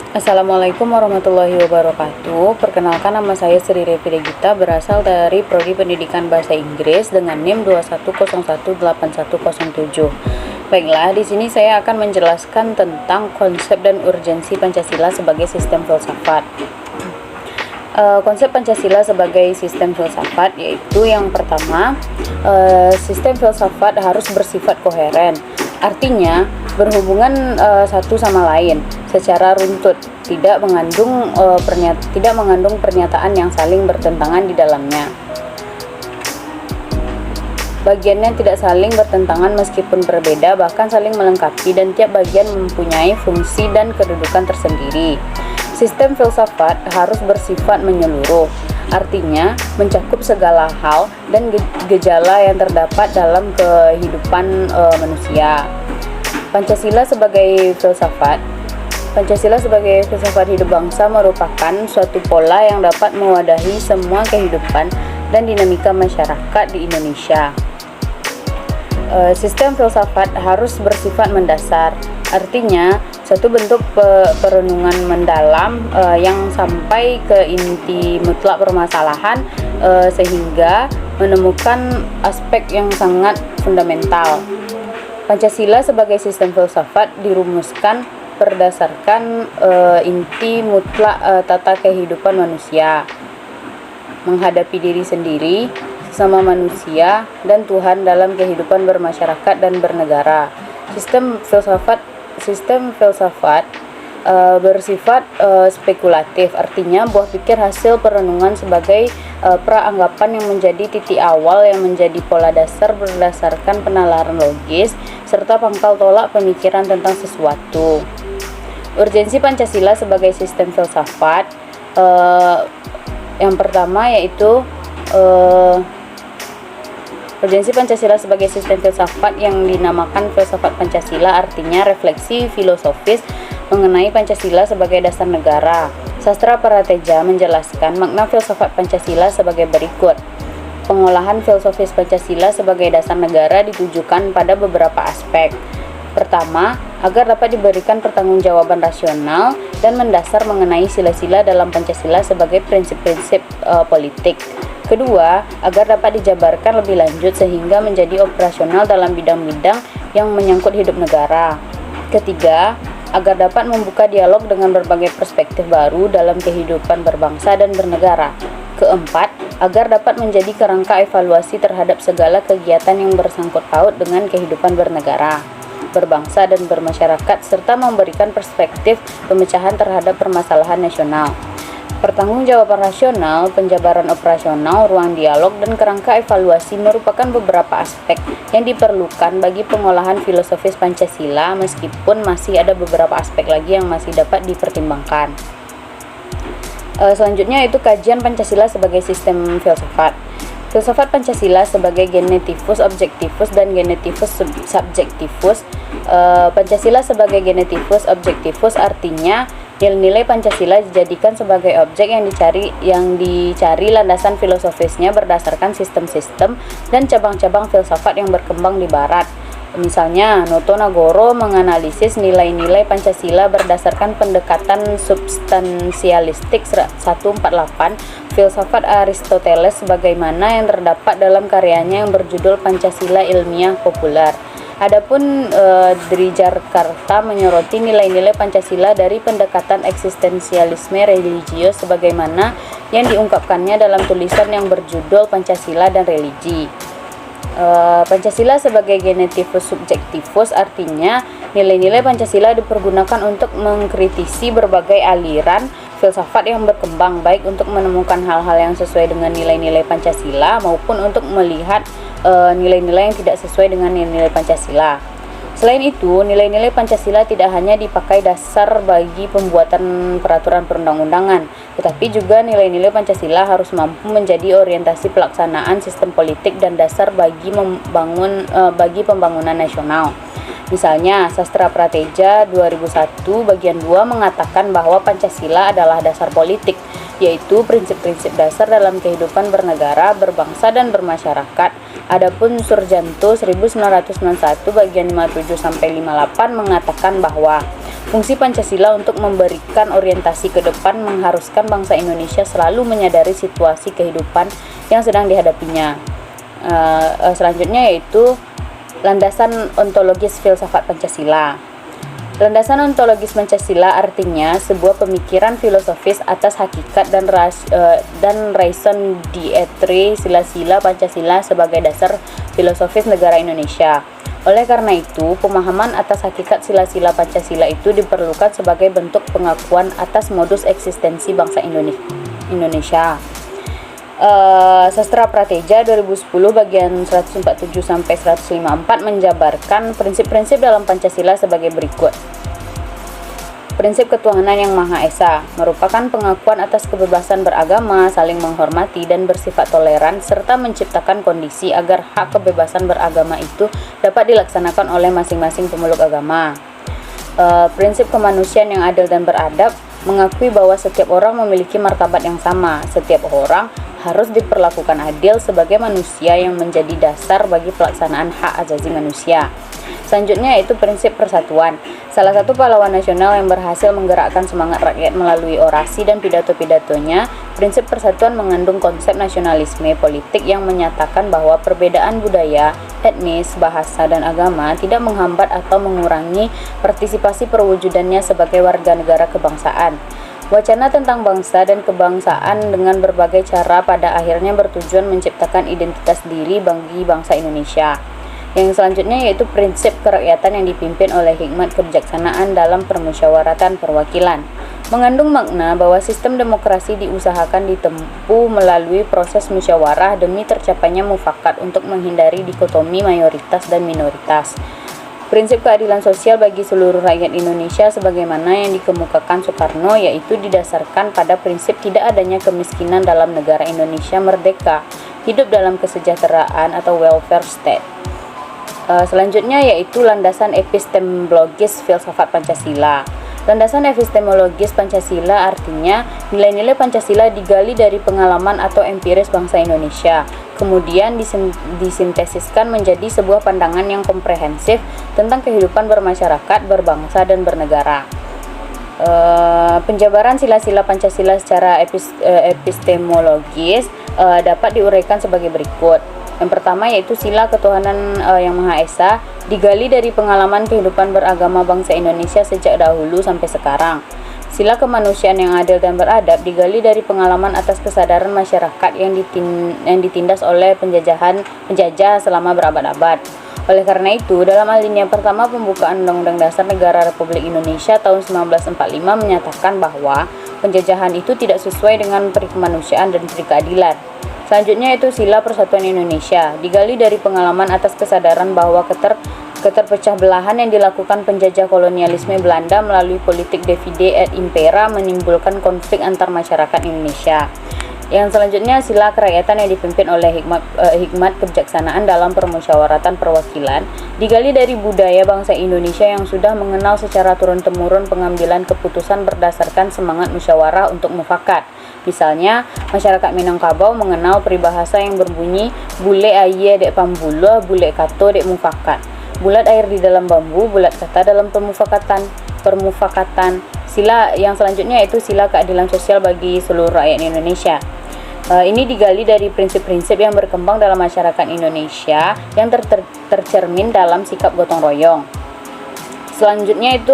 Assalamualaikum warahmatullahi wabarakatuh. Perkenalkan, nama saya Sri Revi Gita, berasal dari Prodi Pendidikan Bahasa Inggris dengan NIM 21018107. Baiklah, di sini saya akan menjelaskan tentang konsep dan urgensi Pancasila sebagai sistem filsafat. Konsep Pancasila sebagai sistem filsafat yaitu yang pertama, sistem filsafat harus bersifat koheren. Artinya berhubungan satu sama lain secara runtut, tidak mengandung pernyataan yang saling bertentangan di dalamnya. Bagiannya tidak saling bertentangan meskipun berbeda, bahkan saling melengkapi, dan tiap bagian mempunyai fungsi dan kedudukan tersendiri. Sistem filsafat harus bersifat menyeluruh, artinya mencakup segala hal dan gejala yang terdapat dalam kehidupan manusia. Pancasila sebagai filsafat hidup bangsa merupakan suatu pola yang dapat mewadahi semua kehidupan dan dinamika masyarakat di Indonesia. Sistem filsafat harus bersifat mendasar, artinya suatu bentuk perenungan mendalam yang sampai ke inti mutlak permasalahan sehingga menemukan aspek yang sangat fundamental. Pancasila sebagai sistem filsafat dirumuskan berdasarkan inti mutlak tata kehidupan manusia, menghadapi diri sendiri, sesama manusia, dan Tuhan dalam kehidupan bermasyarakat dan bernegara. Sistem filsafat bersifat spekulatif, artinya buah pikir hasil perenungan sebagai praanggapan yang menjadi titik awal yang menjadi pola dasar berdasarkan penalaran logis serta pangkal tolak pemikiran tentang sesuatu. Urgensi Pancasila sebagai sistem filsafat yang pertama yaitu urgensi Pancasila sebagai sistem filsafat yang dinamakan filsafat Pancasila, artinya refleksi filosofis mengenai Pancasila sebagai dasar negara. Sastra Prateja menjelaskan makna filsafat Pancasila sebagai berikut. Pengolahan filosofis Pancasila sebagai dasar negara ditujukan pada beberapa aspek. Pertama, agar dapat diberikan pertanggungjawaban rasional dan mendasar mengenai sila-sila dalam Pancasila sebagai prinsip-prinsip politik. Kedua, agar dapat dijabarkan lebih lanjut sehingga menjadi operasional dalam bidang-bidang yang menyangkut hidup negara. Ketiga, agar dapat membuka dialog dengan berbagai perspektif baru dalam kehidupan berbangsa dan bernegara. Keempat, agar dapat menjadi kerangka evaluasi terhadap segala kegiatan yang bersangkut paut dengan kehidupan bernegara, berbangsa, dan bermasyarakat, serta memberikan perspektif pemecahan terhadap permasalahan nasional. Pertanggungjawaban rasional, penjabaran operasional, ruang dialog, dan kerangka evaluasi merupakan beberapa aspek yang diperlukan bagi pengolahan filosofis Pancasila, meskipun masih ada beberapa aspek lagi yang masih dapat dipertimbangkan. Selanjutnya yaitu kajian Pancasila sebagai sistem filsafat. Filsafat Pancasila sebagai genetivus objektivus dan genetivus subjektivus. Pancasila sebagai genetivus objektivus artinya nilai-nilai Pancasila dijadikan sebagai objek yang dicari landasan filosofisnya berdasarkan sistem-sistem dan cabang-cabang filsafat yang berkembang di Barat. Misalnya, Noto Nagoro menganalisis nilai-nilai Pancasila berdasarkan pendekatan substansialistik 148 filsafat Aristoteles sebagaimana yang terdapat dalam karyanya yang berjudul Pancasila Ilmiah Populer. Adapun Drijarkarta menyoroti nilai-nilai Pancasila dari pendekatan eksistensialisme religius sebagaimana yang diungkapkannya dalam tulisan yang berjudul Pancasila dan Religi. Pancasila sebagai genetivus subjektivus artinya nilai-nilai Pancasila dipergunakan untuk mengkritisi berbagai aliran filsafat yang berkembang, baik untuk menemukan hal-hal yang sesuai dengan nilai-nilai Pancasila maupun untuk melihat nilai-nilai yang tidak sesuai dengan nilai-nilai Pancasila. Selain itu, nilai-nilai Pancasila tidak hanya dipakai dasar bagi pembuatan peraturan perundang-undangan, tetapi juga nilai-nilai Pancasila harus mampu menjadi orientasi pelaksanaan sistem politik dan dasar bagi pembangunan nasional. Misalnya, Sastra Prateja 2001 bagian 2 mengatakan bahwa Pancasila adalah dasar politik, yaitu prinsip-prinsip dasar dalam kehidupan bernegara, berbangsa, dan bermasyarakat. Adapun Surjanto 1991 bagian 57-58 mengatakan bahwa Fungsi Pancasila untuk memberikan orientasi ke depan mengharuskan bangsa Indonesia selalu menyadari situasi kehidupan yang sedang dihadapinya. Selanjutnya yaitu landasan ontologis filsafat Pancasila. Landasan ontologis Pancasila artinya sebuah pemikiran filosofis atas hakikat dan raison d'être sila-sila Pancasila sebagai dasar filosofis negara Indonesia. Oleh karena itu, pemahaman atas hakikat sila-sila Pancasila itu diperlukan sebagai bentuk pengakuan atas modus eksistensi bangsa Indonesia. Sastra Prateja 2010 bagian 147 sampai 154 menjabarkan prinsip-prinsip dalam Pancasila sebagai berikut. Prinsip ketuhanan yang Maha Esa merupakan pengakuan atas kebebasan beragama, saling menghormati dan bersifat toleran serta menciptakan kondisi agar hak kebebasan beragama itu dapat dilaksanakan oleh masing-masing pemeluk agama. Prinsip kemanusiaan yang adil dan beradab mengakui bahwa setiap orang memiliki martabat yang sama. Setiap orang harus diperlakukan adil sebagai manusia yang menjadi dasar bagi pelaksanaan hak asasi manusia. Selanjutnya yaitu prinsip persatuan. Salah satu pahlawan nasional yang berhasil menggerakkan semangat rakyat melalui orasi dan pidato-pidatonya, prinsip persatuan mengandung konsep nasionalisme politik yang menyatakan bahwa perbedaan budaya, etnis, bahasa, dan agama tidak menghambat atau mengurangi partisipasi perwujudannya sebagai warga negara kebangsaan. Wacana tentang bangsa dan kebangsaan dengan berbagai cara pada akhirnya bertujuan menciptakan identitas diri bagi bangsa Indonesia. Yang selanjutnya yaitu prinsip kerakyatan yang dipimpin oleh hikmat kebijaksanaan dalam permusyawaratan perwakilan. Mengandung makna bahwa sistem demokrasi diusahakan ditempuh melalui proses musyawarah demi tercapainya mufakat untuk menghindari dikotomi mayoritas dan minoritas. Prinsip keadilan sosial bagi seluruh rakyat Indonesia sebagaimana yang dikemukakan Soekarno, yaitu didasarkan pada prinsip tidak adanya kemiskinan dalam negara Indonesia merdeka, hidup dalam kesejahteraan atau welfare state. Selanjutnya yaitu landasan epistemologis filsafat Pancasila. Landasan epistemologis Pancasila artinya nilai-nilai Pancasila digali dari pengalaman atau empiris bangsa Indonesia, kemudian disintesiskan menjadi sebuah pandangan yang komprehensif tentang kehidupan bermasyarakat, berbangsa, dan bernegara. Penjabaran sila-sila Pancasila secara epistemologis dapat diuraikan sebagai berikut. Yang pertama yaitu sila ketuhanan yang Maha Esa digali dari pengalaman kehidupan beragama bangsa Indonesia sejak dahulu sampai sekarang. Sila kemanusiaan yang adil dan beradab digali dari pengalaman atas kesadaran masyarakat yang ditindas oleh penjajah selama berabad-abad. Oleh karena itu, dalam alinea pertama pembukaan Undang-Undang Dasar Negara Republik Indonesia tahun 1945 menyatakan bahwa penjajahan itu tidak sesuai dengan peri kemanusiaan dan peri keadilan. Selanjutnya itu sila persatuan Indonesia, digali dari pengalaman atas kesadaran bahwa keterpecah belahan yang dilakukan penjajah kolonialisme Belanda melalui politik divide et impera menimbulkan konflik antar masyarakat Indonesia. Yang selanjutnya sila kerakyatan yang dipimpin oleh hikmat kebijaksanaan dalam permusyawaratan perwakilan, digali dari budaya bangsa Indonesia yang sudah mengenal secara turun-temurun pengambilan keputusan berdasarkan semangat musyawarah untuk mufakat. Misalnya, masyarakat Minangkabau mengenal peribahasa yang berbunyi bule aye dek pambula, bule kato dek mufakat. Bulat air di dalam bambu, bulat kata dalam permufakatan. Sila yang selanjutnya yaitu sila keadilan sosial bagi seluruh rakyat Indonesia. Ini digali dari prinsip-prinsip yang berkembang dalam masyarakat Indonesia yang tercermin dalam sikap gotong royong. Selanjutnya itu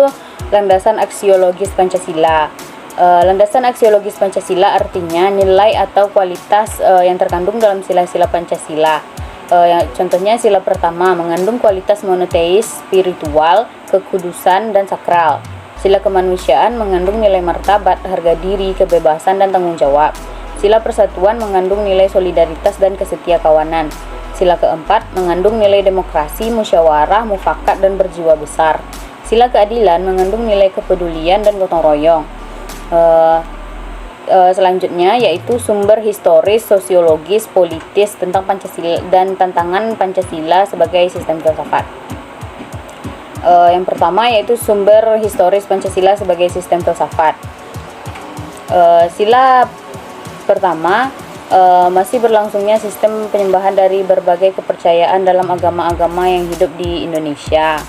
landasan aksiologis Pancasila. Landasan aksiologis Pancasila artinya nilai atau kualitas yang terkandung dalam sila-sila Pancasila. Contohnya sila pertama mengandung kualitas monoteis, spiritual, kekudusan, dan sakral. Sila kemanusiaan mengandung nilai martabat, harga diri, kebebasan, dan tanggung jawab. Sila persatuan mengandung nilai solidaritas dan kesetia kawanan. Sila keempat mengandung nilai demokrasi, musyawarah, mufakat, dan berjiwa besar. Sila keadilan mengandung nilai kepedulian dan gotong royong. Selanjutnya yaitu sumber historis, sosiologis, politis tentang Pancasila dan tantangan Pancasila sebagai sistem filsafat. Yang pertama yaitu sumber historis Pancasila sebagai sistem filsafat. Sila pertama, masih berlangsungnya sistem penyembahan dari berbagai kepercayaan dalam agama-agama yang hidup di Indonesia.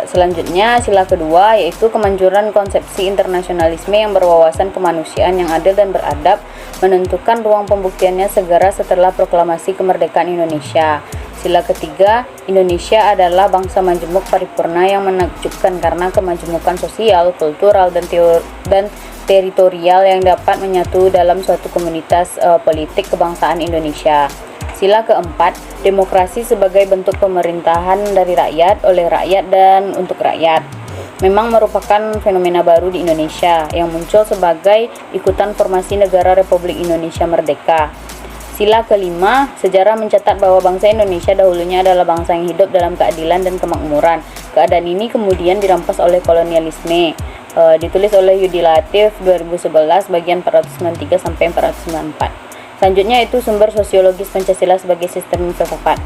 Selanjutnya sila kedua yaitu kemanjuran konsepsi internasionalisme yang berwawasan kemanusiaan yang adil dan beradab, menentukan ruang pembuktiannya segera setelah proklamasi kemerdekaan Indonesia. Sila ketiga, Indonesia adalah bangsa majemuk paripurna yang menakjubkan karena kemajemukan sosial, kultural, dan teritorial yang dapat menyatu dalam suatu komunitas politik kebangsaan Indonesia. Sila keempat, demokrasi sebagai bentuk pemerintahan dari rakyat, oleh rakyat, dan untuk rakyat. Memang merupakan fenomena baru di Indonesia yang muncul sebagai ikutan formasi negara Republik Indonesia Merdeka. Sila kelima, sejarah mencatat bahwa bangsa Indonesia dahulunya adalah bangsa yang hidup dalam keadilan dan kemakmuran. Keadaan ini kemudian dirampas oleh kolonialisme. Ditulis oleh Yudi Latif 2011 bagian 493 sampai 494. Selanjutnya itu sumber sosiologis Pancasila sebagai sistem filsafat.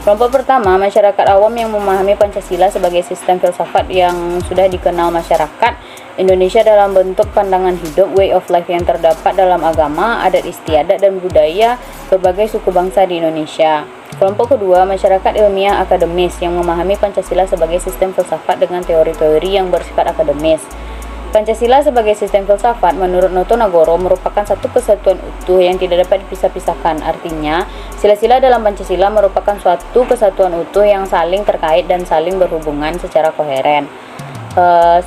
Kelompok pertama, masyarakat awam yang memahami Pancasila sebagai sistem filsafat yang sudah dikenal masyarakat Indonesia dalam bentuk pandangan hidup, way of life yang terdapat dalam agama, adat istiadat, dan budaya berbagai suku bangsa di Indonesia. Kelompok kedua, masyarakat ilmiah akademis yang memahami Pancasila sebagai sistem filsafat dengan teori-teori yang bersifat akademis. Pancasila sebagai sistem filsafat menurut Noto Nagoro merupakan satu kesatuan utuh yang tidak dapat dipisah-pisahkan. Artinya, sila-sila dalam Pancasila merupakan suatu kesatuan utuh yang saling terkait dan saling berhubungan secara koheren.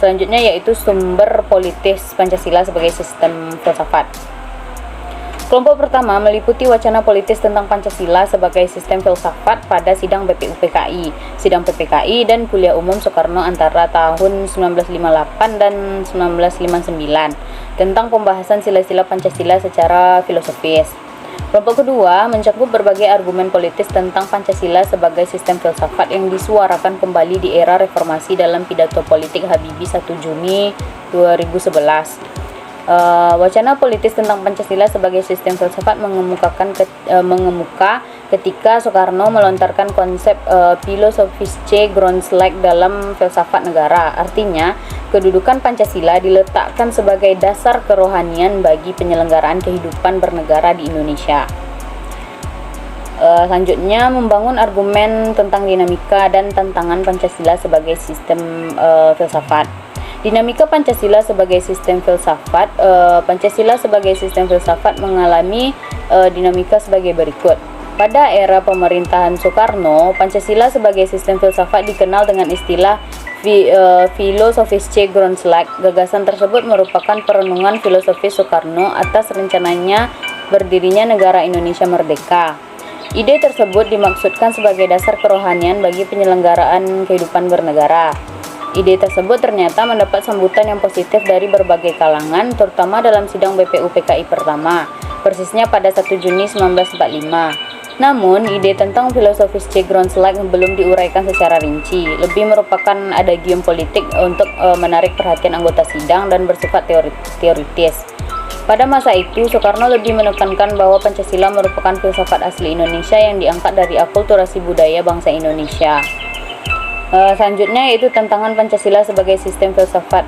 Selanjutnya yaitu sumber politis Pancasila sebagai sistem filsafat. Kelompok pertama meliputi wacana politis tentang Pancasila sebagai sistem filsafat pada sidang BPUPKI, sidang PPKI, dan kuliah umum Soekarno antara tahun 1958 dan 1959 tentang pembahasan sila-sila Pancasila secara filosofis. Kelompok kedua mencakup berbagai argumen politis tentang Pancasila sebagai sistem filsafat yang disuarakan kembali di era reformasi dalam pidato politik Habibie 1 Juni 2011. Wacana politis tentang Pancasila sebagai sistem filsafat mengemuka ketika Soekarno melontarkan konsep philosophische Grundslag dalam filsafat negara. Artinya, kedudukan Pancasila diletakkan sebagai dasar kerohanian bagi penyelenggaraan kehidupan bernegara di Indonesia. Selanjutnya, membangun argumen tentang dinamika dan tantangan Pancasila sebagai sistem filsafat. Dinamika Pancasila sebagai sistem filsafat. Pancasila sebagai sistem filsafat mengalami dinamika sebagai berikut. Pada era pemerintahan Soekarno, Pancasila sebagai sistem filsafat dikenal dengan istilah philosophische Grundslag. Gagasan tersebut merupakan perenungan filosofis Soekarno atas rencananya berdirinya negara Indonesia Merdeka. Ide tersebut dimaksudkan sebagai dasar kerohanian bagi penyelenggaraan kehidupan bernegara. Ide tersebut ternyata mendapat sambutan yang positif dari berbagai kalangan, terutama dalam sidang BPUPKI pertama, persisnya pada 1 Juni 1945. Namun, ide tentang filosofische Grundslag belum diuraikan secara rinci, lebih merupakan adagium politik untuk menarik perhatian anggota sidang dan bersifat teoritis. Pada masa itu, Soekarno lebih menekankan bahwa Pancasila merupakan filsafat asli Indonesia yang diangkat dari akulturasi budaya bangsa Indonesia. Selanjutnya yaitu tantangan Pancasila sebagai sistem filsafat.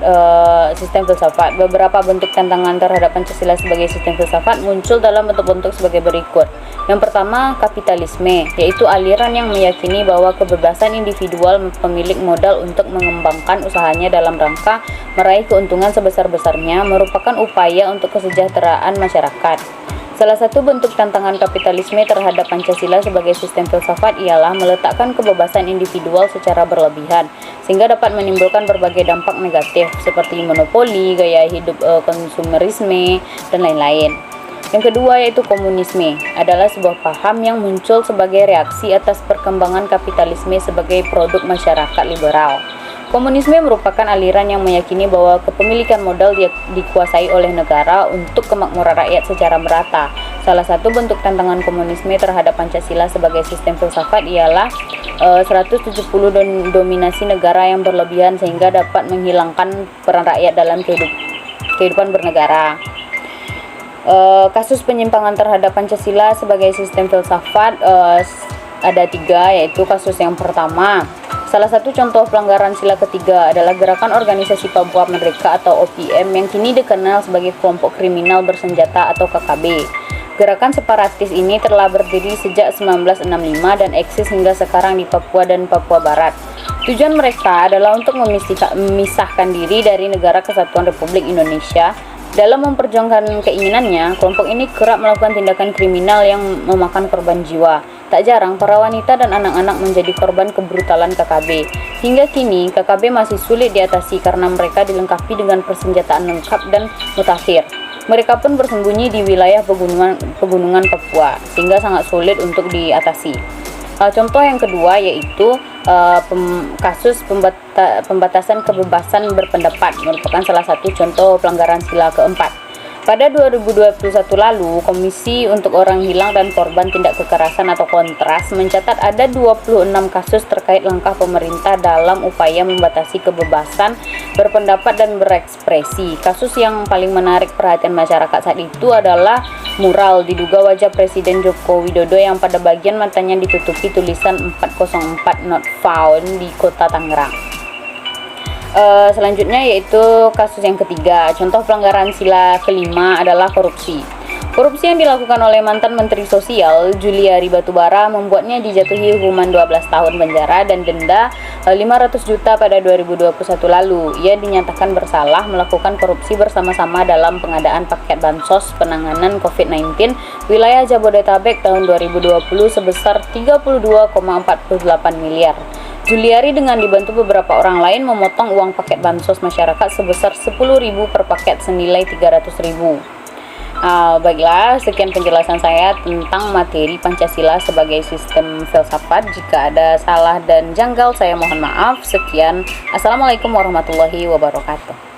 Beberapa bentuk tantangan terhadap Pancasila sebagai sistem filsafat muncul dalam bentuk-bentuk sebagai berikut. Yang pertama, kapitalisme, yaitu aliran yang meyakini bahwa kebebasan individual pemilik modal untuk mengembangkan usahanya dalam rangka meraih keuntungan sebesar-besarnya merupakan upaya untuk kesejahteraan masyarakat. Salah satu bentuk tantangan kapitalisme terhadap Pancasila sebagai sistem filsafat ialah meletakkan kebebasan individual secara berlebihan, sehingga dapat menimbulkan berbagai dampak negatif seperti monopoli, gaya hidup konsumerisme, dan lain-lain. Yang kedua yaitu komunisme, adalah sebuah paham yang muncul sebagai reaksi atas perkembangan kapitalisme sebagai produk masyarakat liberal. Komunisme merupakan aliran yang meyakini bahwa kepemilikan modal dikuasai oleh negara untuk kemakmuran rakyat secara merata. Salah satu bentuk tantangan komunisme terhadap Pancasila sebagai sistem filsafat ialah 170 dominasi negara yang berlebihan sehingga dapat menghilangkan peran rakyat dalam kehidupan bernegara. Kasus penyimpangan terhadap Pancasila sebagai sistem filsafat ada 3, yaitu kasus yang pertama. Salah satu contoh pelanggaran sila ketiga adalah gerakan organisasi Papua Merdeka atau OPM yang kini dikenal sebagai kelompok kriminal bersenjata atau KKB. Gerakan separatis ini telah berdiri sejak 1965 dan eksis hingga sekarang di Papua dan Papua Barat. Tujuan mereka adalah untuk memisahkan diri dari Negara Kesatuan Republik Indonesia. Dalam memperjuangkan keinginannya, kelompok ini kerap melakukan tindakan kriminal yang memakan korban jiwa. Tak jarang, para wanita dan anak-anak menjadi korban kebrutalan KKB. Hingga kini, KKB masih sulit diatasi karena mereka dilengkapi dengan persenjataan lengkap dan mutakhir. Mereka pun bersembunyi di wilayah pegunungan Papua, sehingga sangat sulit untuk diatasi. Contoh yang kedua yaitu kasus pembatasan kebebasan berpendapat merupakan salah satu contoh pelanggaran sila keempat. Pada 2021 lalu, Komisi untuk Orang Hilang dan Korban Tindak Kekerasan atau Kontras mencatat ada 26 kasus terkait langkah pemerintah dalam upaya membatasi kebebasan berpendapat dan berekspresi. Kasus yang paling menarik perhatian masyarakat saat itu adalah mural diduga wajah Presiden Joko Widodo yang pada bagian matanya ditutupi tulisan 404 not found di kota Tangerang. Selanjutnya yaitu kasus yang ketiga. Contoh pelanggaran sila kelima adalah korupsi. Korupsi yang dilakukan oleh mantan Menteri Sosial Juliari Batubara membuatnya dijatuhi hukuman 12 tahun penjara dan denda 500 juta pada 2021 lalu. Ia dinyatakan bersalah melakukan korupsi bersama-sama dalam pengadaan paket bansos penanganan COVID-19 wilayah Jabodetabek tahun 2020 sebesar 32,48 miliar. Juliari dengan dibantu beberapa orang lain memotong uang paket bansos masyarakat sebesar 10.000 per paket senilai 300.000. Baiklah, sekian penjelasan saya tentang materi Pancasila sebagai sistem filsafat. Jika ada salah dan janggal, saya mohon maaf. Sekian, Assalamualaikum warahmatullahi wabarakatuh.